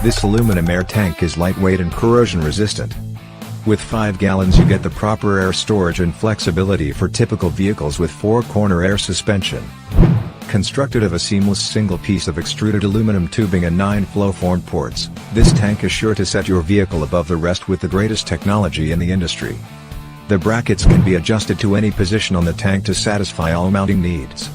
This aluminum air tank is lightweight and corrosion resistant. With 5 gallons you get the proper air storage and flexibility for typical vehicles with 4-corner air suspension. Constructed of a seamless single piece of extruded aluminum tubing and 9 flow-formed ports, this tank is sure to set your vehicle above the rest with the greatest technology in the industry. The brackets can be adjusted to any position on the tank to satisfy all mounting needs.